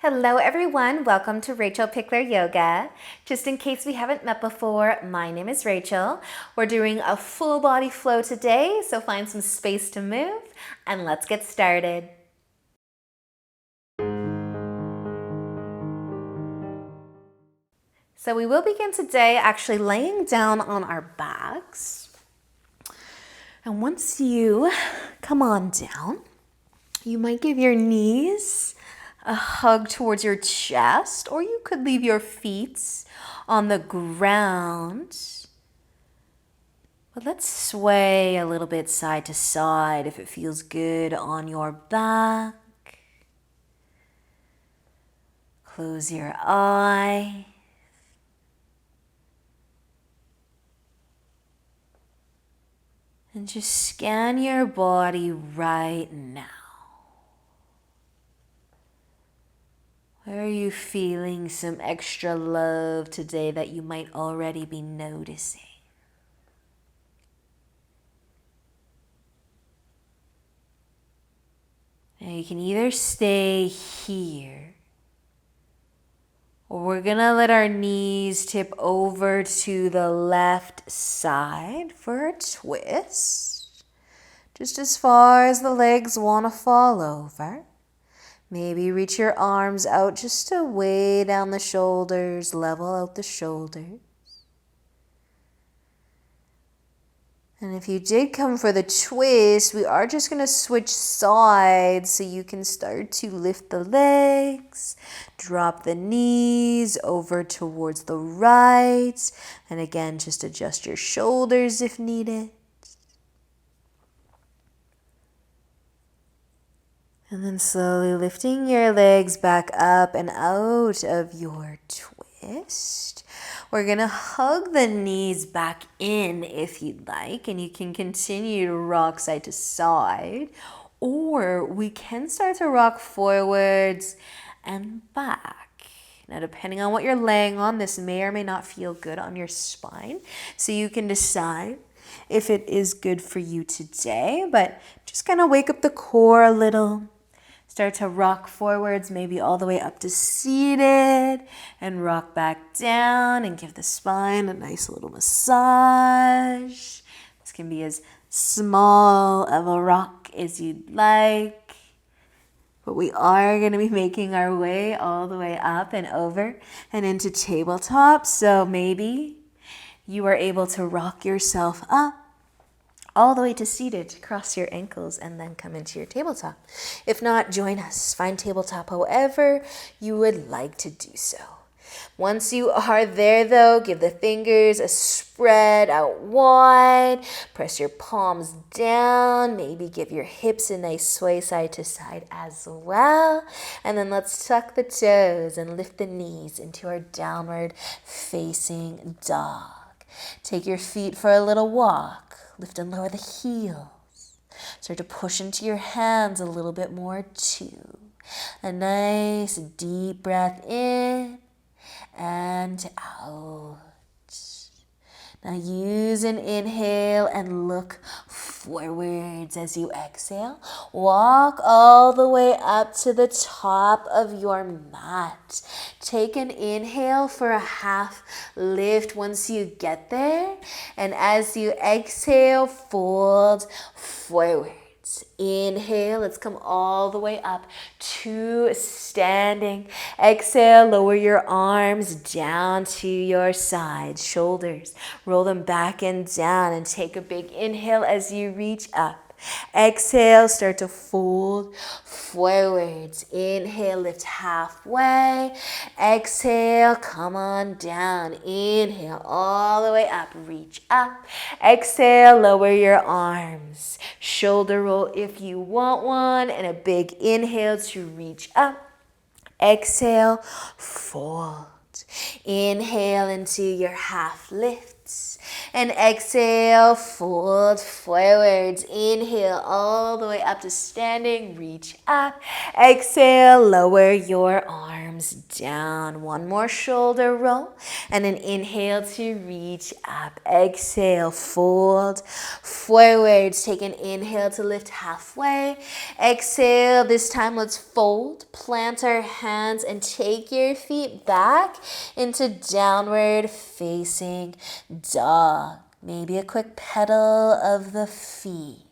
Hello everyone, welcome to Rachel Pichler Yoga. Just in case we haven't met before, my name is Rachel. We're doing a full body flow today, so find some space to move and let's get started. So we will begin today actually laying down on our backs. And once you come on down, you might give your knees a hug towards your chest, or you could leave your feet on the ground. But let's sway a little bit side to side if it feels good on your back. Close your eyes. And just scan your body right now. Where are you feeling some extra love today that you might already be noticing? Now you can either stay here, or we're gonna let our knees tip over to the left side for a twist. Just as far as the legs wanna fall over. Maybe reach your arms out just to weigh down the shoulders, level out the shoulders. And if you did come for the twist, we are just going to switch sides so you can start to lift the legs, drop the knees over towards the right, and again, just adjust your shoulders if needed. And then slowly lifting your legs back up and out of your twist. We're going to hug the knees back in if you'd like, and you can continue to rock side to side, or we can start to rock forwards and back. Now, depending on what you're laying on, this may or may not feel good on your spine, so you can decide if it is good for you today, but just kind of wake up the core a little. Start to rock forwards, maybe all the way up to seated, and rock back down and give the spine a nice little massage. This can be as small of a rock as you'd like, but we are going to be making our way all the way up and over and into tabletop. So maybe you are able to rock yourself up all the way to seated, cross your ankles, and then come into your tabletop. If not, join us. Find tabletop however you would like to do so. Once you are there, though, give the fingers a spread out wide. Press your palms down. Maybe give your hips a nice sway side to side as well. And then let's tuck the toes and lift the knees into our downward facing dog. Take your feet for a little walk. Lift and lower the heels. Start to push into your hands a little bit more too. A nice deep breath in and out. Now use an inhale and look forwards as you exhale. Walk all the way up to the top of your mat. Take an inhale for a half lift once you get there. And as you exhale, fold forward. Inhale, let's come all the way up to standing. Exhale, lower your arms down to your sides, shoulders. Roll them back and down and take a big inhale as you reach up. Exhale, start to fold forwards. Inhale, lift halfway. Exhale, come on down. Inhale, all the way up, reach up. Exhale, lower your arms. Shoulder roll if you want one, and a big inhale to reach up. Exhale, fold. Inhale into your half lifts. And exhale, fold forwards. Inhale all the way up to standing. Reach up. Exhale, lower your arms arms down. One more shoulder roll. And an inhale to reach up. Exhale, fold forwards. Take an inhale to lift halfway. Exhale, this time let's fold. Plant our hands and take your feet back into downward facing dog. Maybe a quick pedal of the feet.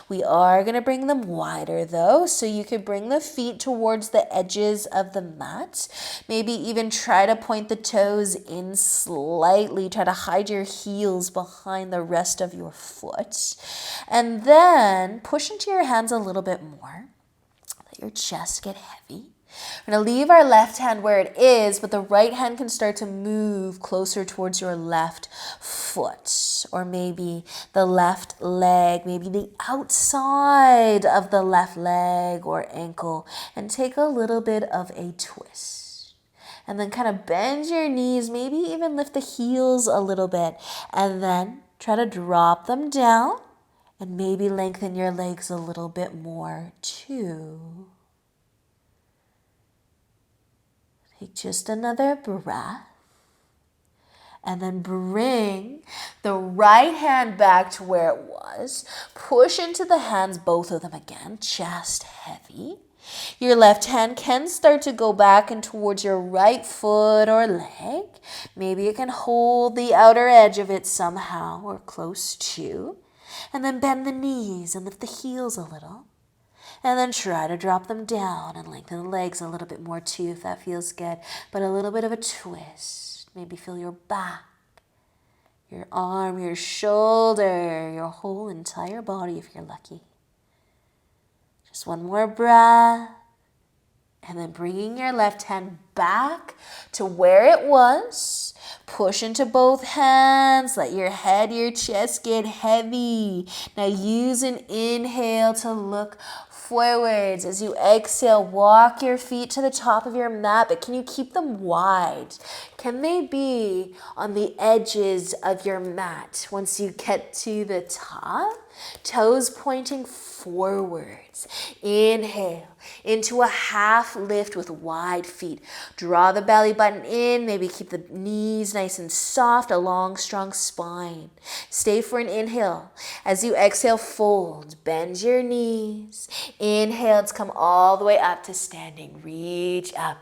We are going to bring them wider though, so you could bring the feet towards the edges of the mat. Maybe even try to point the toes in slightly. Try to hide your heels behind the rest of your foot. And then push into your hands a little bit more. Let your chest get heavy. We're going to leave our left hand where it is, but the right hand can start to move closer towards your left foot, or maybe the left leg, maybe the outside of the left leg or ankle, and take a little bit of a twist. And then kind of bend your knees, maybe even lift the heels a little bit, and then try to drop them down, and maybe lengthen your legs a little bit more too. Take just another breath. And then bring the right hand back to where it was. Push into the hands, both of them again, chest heavy. Your left hand can start to go back and towards your right foot or leg. Maybe it can hold the outer edge of it somehow or close to. And then bend the knees and lift the heels a little. And then try to drop them down and lengthen the legs a little bit more too if that feels good. But a little bit of a twist. Maybe feel your back, your arm, your shoulder, your whole entire body if you're lucky. Just one more breath. And then bringing your left hand back to where it was. Push into both hands. Let your head, your chest get heavy. Now use an inhale to look forwards. As you exhale, walk your feet to the top of your mat, but can you keep them wide? Can they be on the edges of your mat once you get to the top? Toes pointing forwards. Inhale into a half lift with wide feet. Draw the belly button in. Maybe keep the knees nice and soft, a long, strong spine. Stay for an inhale. As you exhale, fold. Bend your knees. Inhale to come all the way up to standing. Reach up.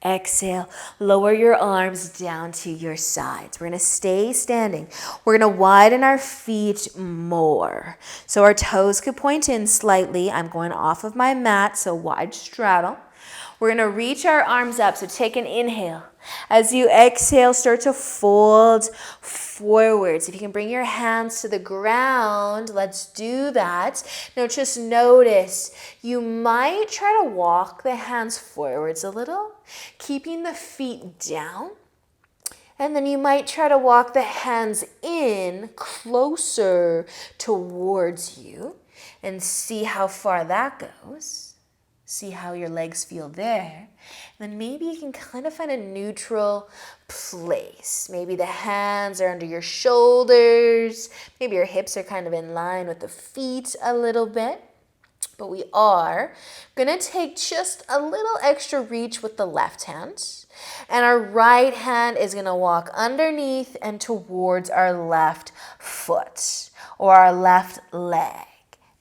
Exhale, lower your arms down to your sides. We're going to stay standing. We're going to widen our feet more. So our toes could point in slightly. I'm going off of my mat, so wide straddle. We're going to reach our arms up, so take an inhale. As you exhale, start to fold forwards. If you can bring your hands to the ground, let's do that. Now just notice, you might try to walk the hands forwards a little, keeping the feet down. And then you might try to walk the hands in closer towards you and see how far that goes. See how your legs feel there. And then maybe you can kind of find a neutral place. Maybe the hands are under your shoulders. Maybe your hips are kind of in line with the feet a little bit. But we are going to take just a little extra reach with the left hand. And our right hand is going to walk underneath and towards our left foot or our left leg.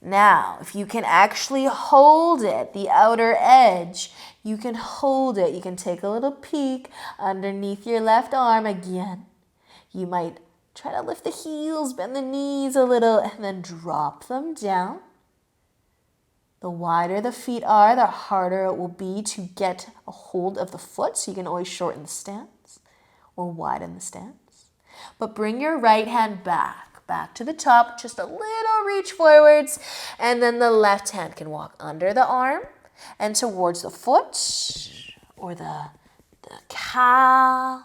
Now, if you can actually hold it, the outer edge, you can hold it. You can take a little peek underneath your left arm again. You might try to lift the heels, bend the knees a little, and then drop them down. The wider the feet are, the harder it will be to get a hold of the foot, so you can always shorten the stance or widen the stance. But bring your right hand back to the top, just a little reach forwards, and then the left hand can walk under the arm and towards the foot or the calf,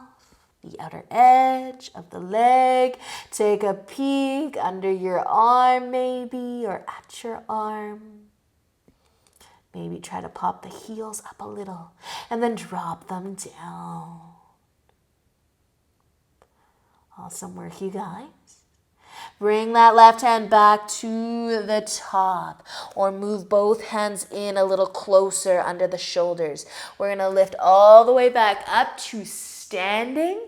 the outer edge of the leg. Take a peek under your arm maybe, or at your arm. Maybe try to pop the heels up a little and then drop them down. Awesome work, you guys. Bring that left hand back to the top, or move both hands in a little closer under the shoulders. We're going to lift all the way back up to standing.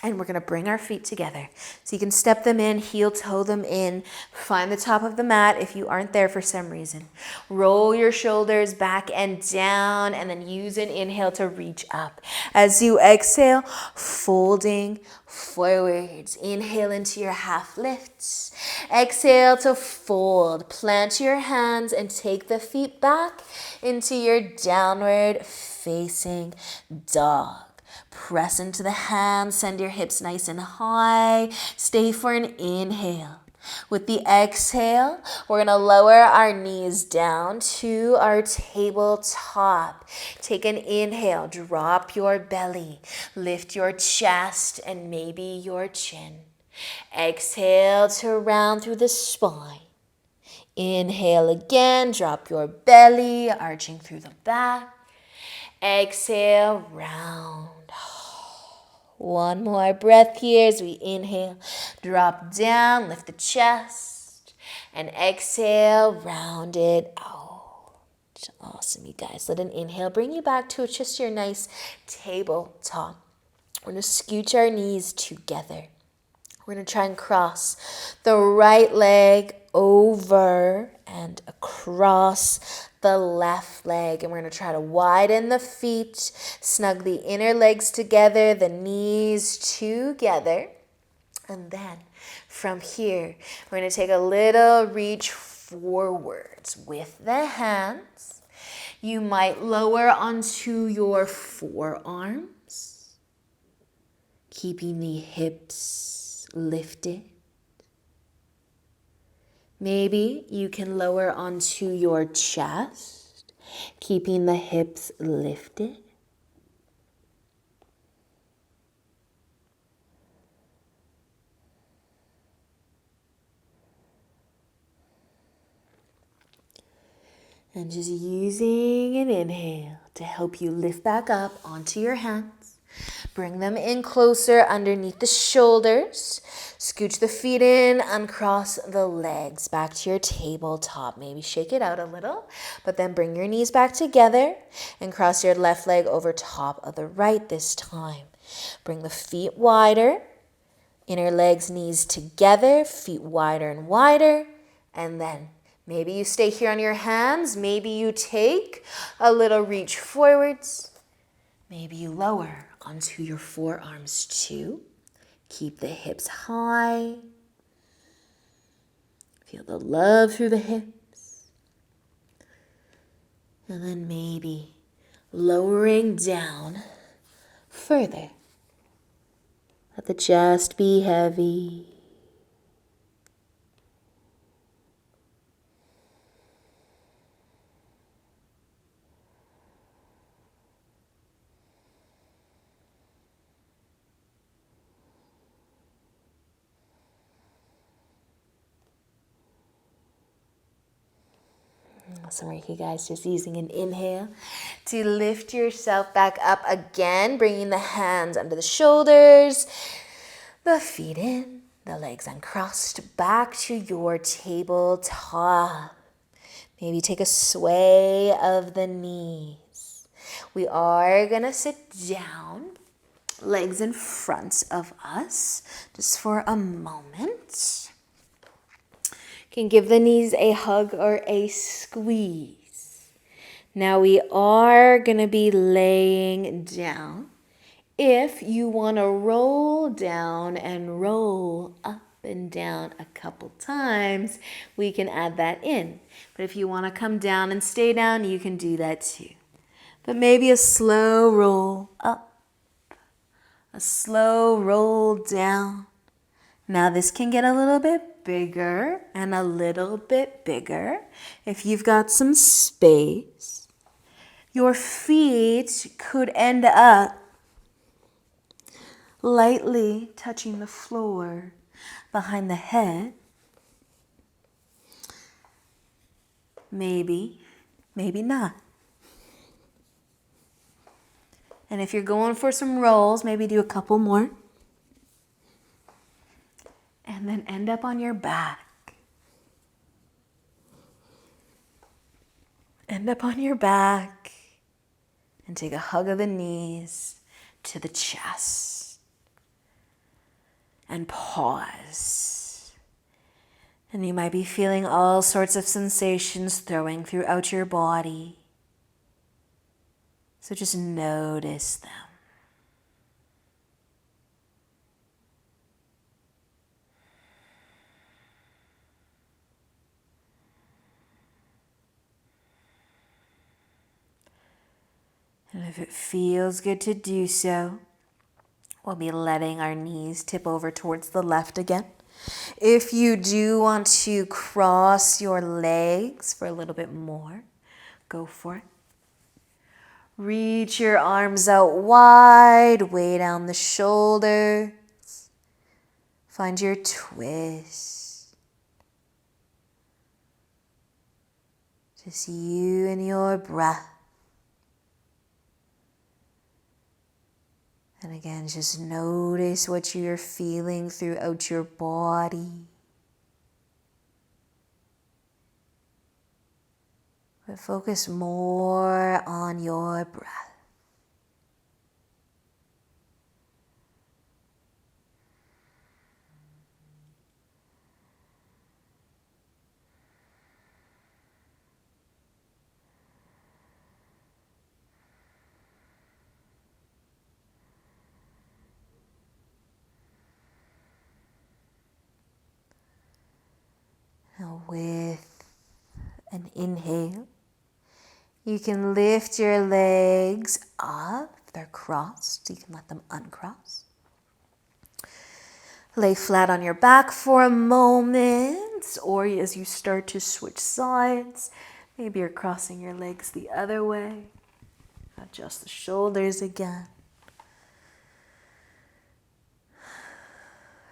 And we're going to bring our feet together. So you can step them in, heel toe them in. Find the top of the mat if you aren't there for some reason. Roll your shoulders back and down, and then use an inhale to reach up. As you exhale, folding forwards. Inhale into your half lifts. Exhale to fold. Plant your hands and take the feet back into your downward facing dog. Press into the hands, send your hips nice and high. Stay for an inhale. With the exhale, we're going to lower our knees down to our tabletop. Take an inhale, drop your belly, lift your chest and maybe your chin. Exhale to round through the spine. Inhale again, drop your belly, arching through the back. Exhale, round. One more breath here as we inhale, drop down, lift the chest, and exhale, round it out. Awesome, you guys. Let an inhale bring you back to just your nice tabletop. We're going to scooch our knees together. We're going to try and cross the right leg over and across the left leg. And we're going to try to widen the feet, snug the inner legs together, the knees together. And then from here, we're going to take a little reach forwards with the hands. You might lower onto your forearms, keeping the hips lifted. Maybe you can lower onto your chest, keeping the hips lifted. And just using an inhale to help you lift back up onto your hands. Bring them in closer underneath the shoulders. Scooch the feet in, uncross the legs back to your tabletop. Maybe shake it out a little, but then bring your knees back together and cross your left leg over top of the right this time. Bring the feet wider, inner legs, knees together, feet wider and wider, and then maybe you stay here on your hands. Maybe you take a little reach forwards. Maybe you lower onto your forearms too. Keep the hips high. Feel the love through the hips. And then maybe lowering down further. Let the chest be heavy. Awesome work, you guys. Just using an inhale to lift yourself back up again, bringing the hands under the shoulders, the feet in, the legs uncrossed, back to your tabletop. Maybe take a sway of the knees. We are going to sit down, legs in front of us, just for a moment. Can give the knees a hug or a squeeze. Now we are going to be laying down. If you want to roll down and roll up and down a couple times, we can add that in. But if you want to come down and stay down, you can do that too. But maybe a slow roll up, a slow roll down. Now this can get a little bit bigger and a little bit bigger. If you've got some space, your feet could end up lightly touching the floor behind the head. Maybe, maybe not. And if you're going for some rolls, maybe do a couple more. And then and end up on your back. End up on your back and take a hug of the knees to the chest. And pause. And you might be feeling all sorts of sensations throwing throughout your body. So just notice them. And if it feels good to do so, we'll be letting our knees tip over towards the left again. If you do want to cross your legs for a little bit more, go for it. Reach your arms out wide, way down the shoulders. Find your twist. Just you and your breath. And again, just notice what you're feeling throughout your body. But focus more on your breath. Now with an inhale, you can lift your legs up. If they're crossed, you can let them uncross. Lay flat on your back for a moment, or as you start to switch sides, maybe you're crossing your legs the other way. Adjust the shoulders again.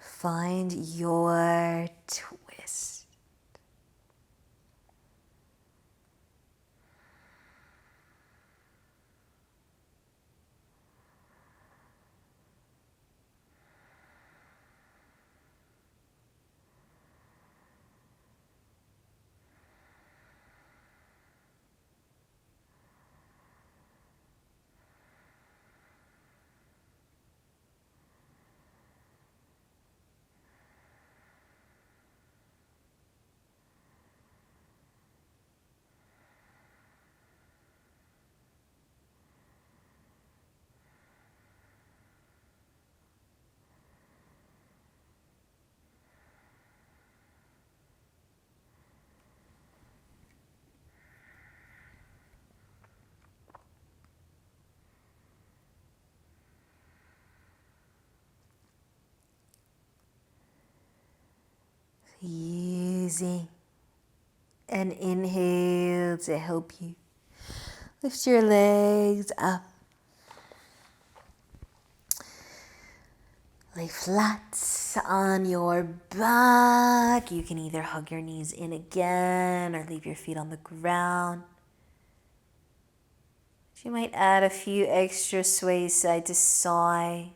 Find your twist. Using an inhale to help you lift your legs up. Lay flat on your back. You can either hug your knees in again or leave your feet on the ground. You might add a few extra sways side to side.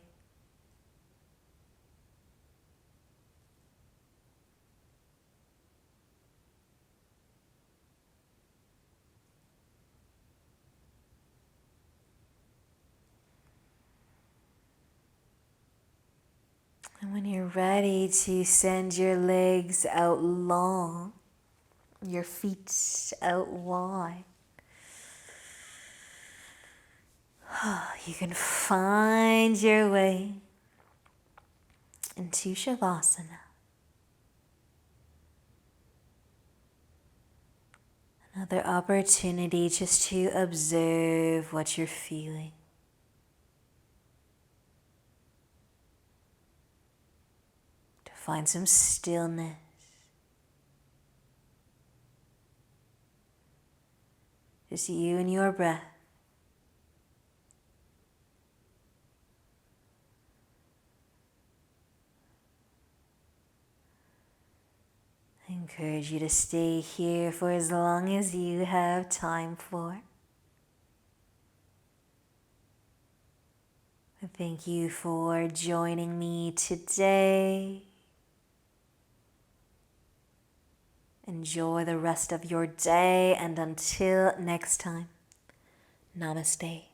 And when you're ready to send your legs out long, your feet out wide, you can find your way into Shavasana. Another opportunity just to observe what you're feeling. To find some stillness. Just you and your breath. I encourage you to stay here for as long as you have time for. Thank you for joining me today. Enjoy the rest of your day, and until next time, namaste.